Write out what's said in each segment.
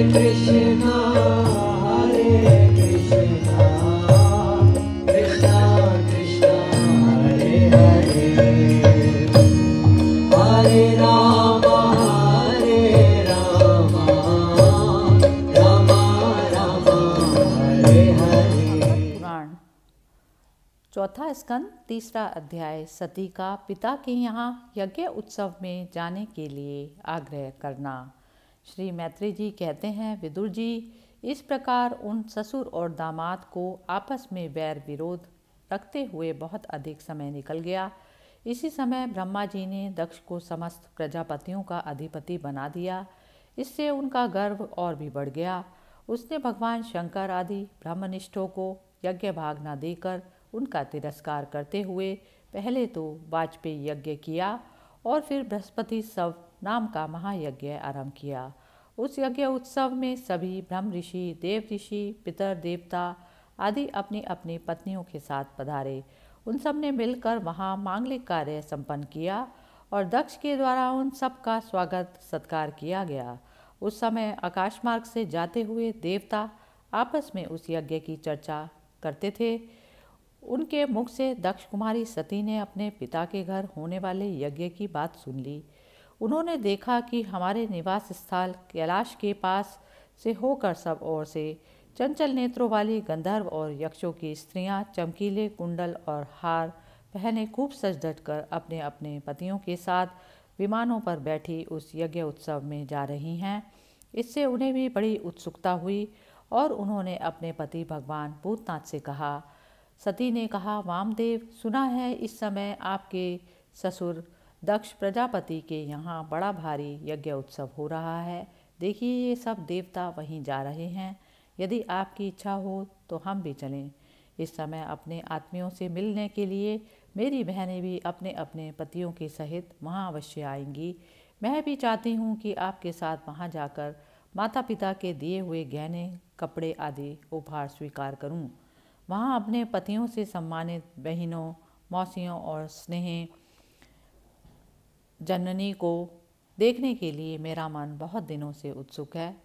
कृष्णा हरे कृष्णा कृष्णा कृष्णा हरे हरे हरे राम राम राम हरे हरे। पुराण चौथा स्कंद तीसरा अध्याय सती का पिता के यहाँ यज्ञ उत्सव में जाने के लिए आग्रह करना। श्री मैत्री जी कहते हैं, विदुर जी, इस प्रकार उन ससुर और दामाद को आपस में वैर विरोध रखते हुए बहुत अधिक समय निकल गया। इसी समय ब्रह्मा जी ने दक्ष को समस्त प्रजापतियों का अधिपति बना दिया। इससे उनका गर्व और भी बढ़ गया। उसने भगवान शंकर आदि ब्रह्मनिष्ठों को यज्ञ भाग न देकर उनका तिरस्कार करते हुए पहले तो वाजपेयी यज्ञ किया और फिर बृहस्पति सव नाम का महायज्ञ आरंभ किया। उस यज्ञ उत्सव में सभी ब्रह्म ऋषि, देव ऋषि, पितर देवता आदि अपनी अपनी पत्नियों के साथ पधारे। उन सब ने मिलकर वहाँ मांगलिक कार्य संपन्न किया और दक्ष के द्वारा उन सब का स्वागत सत्कार किया गया। उस समय आकाश मार्ग से जाते हुए देवता आपस में उस यज्ञ की चर्चा करते थे। उनके मुख से दक्ष कुमारी सती ने अपने पिता के घर होने वाले यज्ञ की बात सुन ली। उन्होंने देखा कि हमारे निवास स्थल कैलाश के पास से होकर सब ओर से चंचल नेत्रों वाली गंधर्व और यक्षों की स्त्रियां चमकीले कुंडल और हार पहने खूब सज धज कर अपने अपने पतियों के साथ विमानों पर बैठी उस यज्ञ उत्सव में जा रही हैं। इससे उन्हें भी बड़ी उत्सुकता हुई और उन्होंने अपने पति भगवान भूतनाथ से कहा। सती ने कहा, वामदेव, सुना है इस समय आपके ससुर दक्ष प्रजापति के यहाँ बड़ा भारी यज्ञ उत्सव हो रहा है। देखिए, ये सब देवता वहीं जा रहे हैं। यदि आपकी इच्छा हो तो हम भी चलें। इस समय अपने आत्मियों से मिलने के लिए मेरी बहनें भी अपने अपने पतियों के सहित वहाँ अवश्य आएंगी। मैं भी चाहती हूँ कि आपके साथ वहाँ जाकर माता पिता के दिए हुए गहने, कपड़े आदि उपहार स्वीकार करूँ। वहाँ अपने पतियों से सम्मानित बहनों, मौसियों और स्नेह जननी को देखने के लिए मेरा मन बहुत दिनों से उत्सुक है।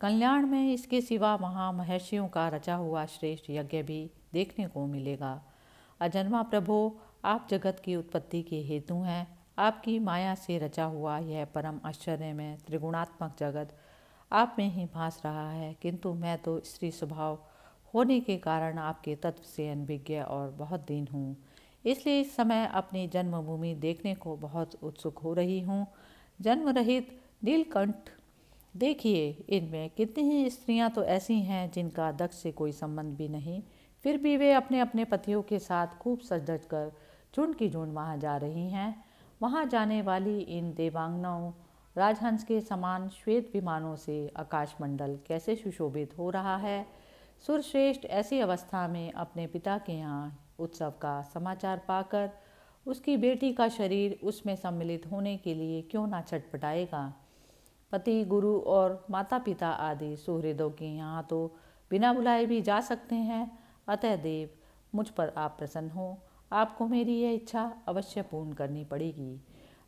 कल्याण में इसके सिवा वहाँ महर्षियों का रचा हुआ श्रेष्ठ यज्ञ भी देखने को मिलेगा। अजन्मा प्रभो, आप जगत की उत्पत्ति के हेतु हैं। आपकी माया से रचा हुआ यह परम आश्चर्य में त्रिगुणात्मक जगत आप में ही भास रहा है, किंतु मैं तो स्त्री स्वभाव होने के कारण आपके तत्व से अनभिज्ञ और बहुत दीन हूँ। इसलिए इस समय अपनी जन्मभूमि देखने को बहुत उत्सुक हो रही हूँ। जन्म रहित नीलकंठ, देखिए, इनमें कितनी ही स्त्रियाँ तो ऐसी हैं जिनका दक्ष से कोई संबंध भी नहीं, फिर भी वे अपने अपने पतियों के साथ खूब सज धज कर झुंड की झुंड वहाँ जा रही हैं। वहाँ जाने वाली इन देवांगनाओं राजहंस के समान श्वेत विमानों से आकाशमंडल कैसे सुशोभित हो रहा है। सुरश्रेष्ठ ऐसी अवस्था में अपने पिता के यहाँ उत्सव का समाचार पाकर उसकी बेटी का शरीर उसमें सम्मिलित होने के लिए क्यों ना छटपटाएगा। पति, गुरु और माता पिता आदि सुहृदों के यहाँ तो बिना बुलाए भी जा सकते हैं। अतः देव, मुझ पर आप प्रसन्न हो। आपको मेरी यह इच्छा अवश्य पूर्ण करनी पड़ेगी।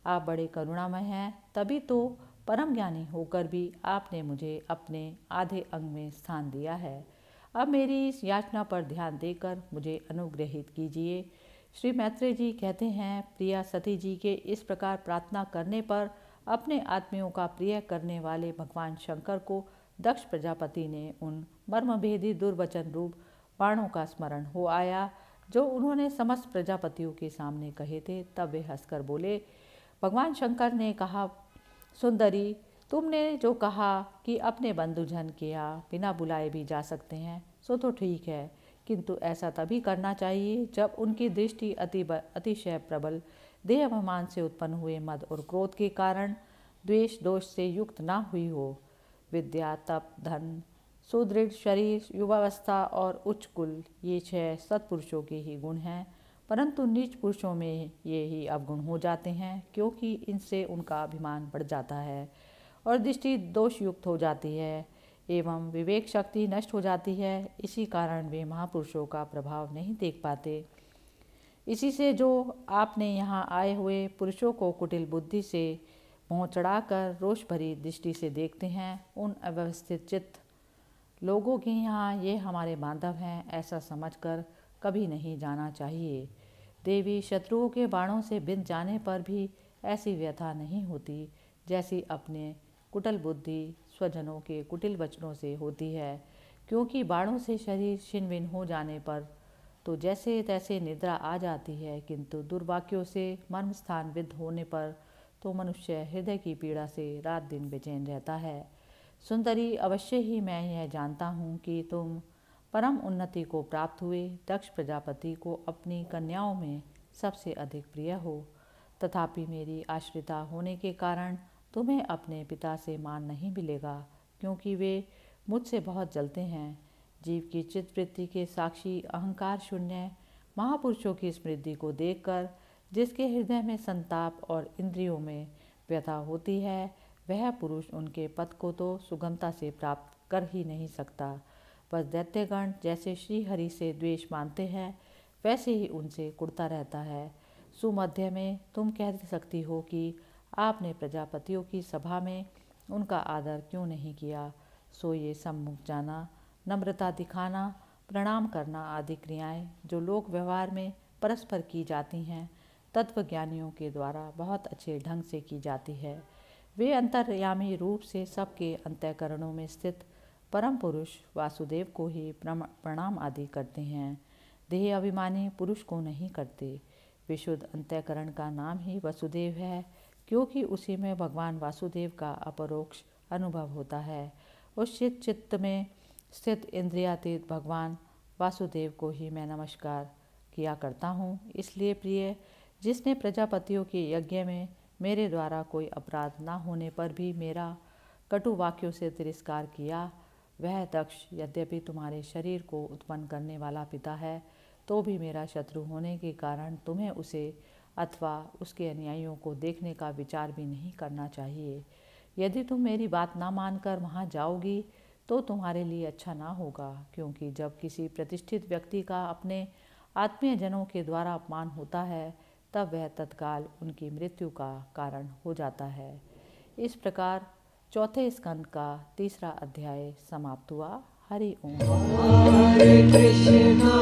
आप बड़े करुणामय हैं, तभी तो परम ज्ञानी होकर भी आपने मुझे अपने आधे अंग में स्थान दिया है। अब मेरी इस याचना पर ध्यान देकर मुझे अनुग्रहित कीजिए। श्री मैत्रेय जी कहते हैं, प्रिया सती जी के इस प्रकार प्रार्थना करने पर अपने आत्मियों का प्रिय करने वाले भगवान शंकर को दक्ष प्रजापति ने उन मर्मभेदी दुर्वचन रूप बाणों का स्मरण हो आया जो उन्होंने समस्त प्रजापतियों के सामने कहे थे। तब वे हंसकर बोले। भगवान शंकर ने कहा, सुंदरी, तुमने जो कहा कि अपने बंधुजन के यहाँ बिना बुलाए भी जा सकते हैं, सो तो ठीक है, किंतु ऐसा तभी करना चाहिए जब उनकी दृष्टि अतिशय प्रबल देह अभिमान से उत्पन्न हुए मद और क्रोध के कारण द्वेष दोष से युक्त ना हुई हो। विद्या, तप, धन, सुदृढ़ शरीर, युवावस्था और उच्च कुल, ये 6 सत्पुरुषों के ही गुण हैं, परंतु नीच पुरुषों में ये ही अवगुण हो जाते हैं, क्योंकि इनसे उनका अभिमान बढ़ जाता है और दृष्टि दोष युक्त हो जाती है एवं विवेक शक्ति नष्ट हो जाती है। इसी कारण वे महापुरुषों का प्रभाव नहीं देख पाते। इसी से जो आपने यहाँ आए हुए पुरुषों को कुटिल बुद्धि से मुँह चढ़ाकर रोष भरी दृष्टि से देखते हैं। उन अव्यवस्थित चित्त लोगों के यहाँ ये हमारे बांधव हैं ऐसा समझकर कभी नहीं जाना चाहिए। देवी शत्रुओं के बाणों से बिंध जाने पर भी ऐसी व्यथा नहीं होती जैसी अपने कुटिल बुद्धि स्वजनों के कुटिल वचनों से होती है, क्योंकि बाणों से शरीर छिन्न भिन्न हो जाने पर तो जैसे तैसे निद्रा आ जाती है, किंतु दुर्वाक्यों से मर्म स्थान विद्ध होने पर तो मनुष्य हृदय की पीड़ा से रात दिन बेचैन रहता है। सुंदरी, अवश्य ही मैं यह जानता हूँ कि तुम परम उन्नति को प्राप्त हुए दक्ष प्रजापति को अपनी कन्याओं में सबसे अधिक प्रिय हो, तथापि मेरी आश्रिता होने के कारण तुम्हें अपने पिता से मान नहीं मिलेगा, क्योंकि वे मुझसे बहुत जलते हैं। जीव की चित्तवृत्ति के साक्षी अहंकार शून्य महापुरुषों की स्मृति को देखकर जिसके हृदय में संताप और इंद्रियों में व्यथा होती है, वह पुरुष उनके पद को तो सुगमता से प्राप्त कर ही नहीं सकता। बस दैत्यगण जैसे श्री हरि से द्वेष मानते हैं, वैसे ही उनसे कुड़ता रहता है। सुमध्य में तुम कह सकती हो कि आपने प्रजापतियों की सभा में उनका आदर क्यों नहीं किया। सो ये सम्मुख जाना, नम्रता दिखाना, प्रणाम करना आदि क्रियाएं जो लोक व्यवहार में परस्पर की जाती हैं, तत्वज्ञानियों के द्वारा बहुत अच्छे ढंग से की जाती है। वे अंतर्यामी रूप से सबके अंतःकरणों में स्थित परम पुरुष वासुदेव को ही प्रणाम आदि करते हैं। देह अभिमानी पुरुष को नहीं करते। विशुद्ध अंतःकरण का नाम ही वसुदेव है, क्योंकि उसी में भगवान वासुदेव का अपरोक्ष अनुभव होता है। उस चित्त में स्थित इंद्रियातीत भगवान वासुदेव को ही मैं नमस्कार किया करता हूँ। इसलिए प्रिय, जिसने प्रजापतियों के यज्ञ में मेरे द्वारा कोई अपराध न होने पर भी मेरा कटु वाक्यों से तिरस्कार किया, वह दक्ष यद्यपि तुम्हारे शरीर को उत्पन्न करने वाला पिता है, तो भी मेरा शत्रु होने के कारण तुम्हें उसे अथवा उसके अनुयायियों को देखने का विचार भी नहीं करना चाहिए। यदि तुम मेरी बात ना मानकर वहाँ जाओगी तो तुम्हारे लिए अच्छा ना होगा, क्योंकि जब किसी प्रतिष्ठित व्यक्ति का अपने आत्मीय जनों के द्वारा अपमान होता है, तब वह तत्काल उनकी मृत्यु का कारण हो जाता है। इस प्रकार चौथे स्कंद का 3रा अध्याय समाप्त हुआ। हरि ओम। हरे कृष्णा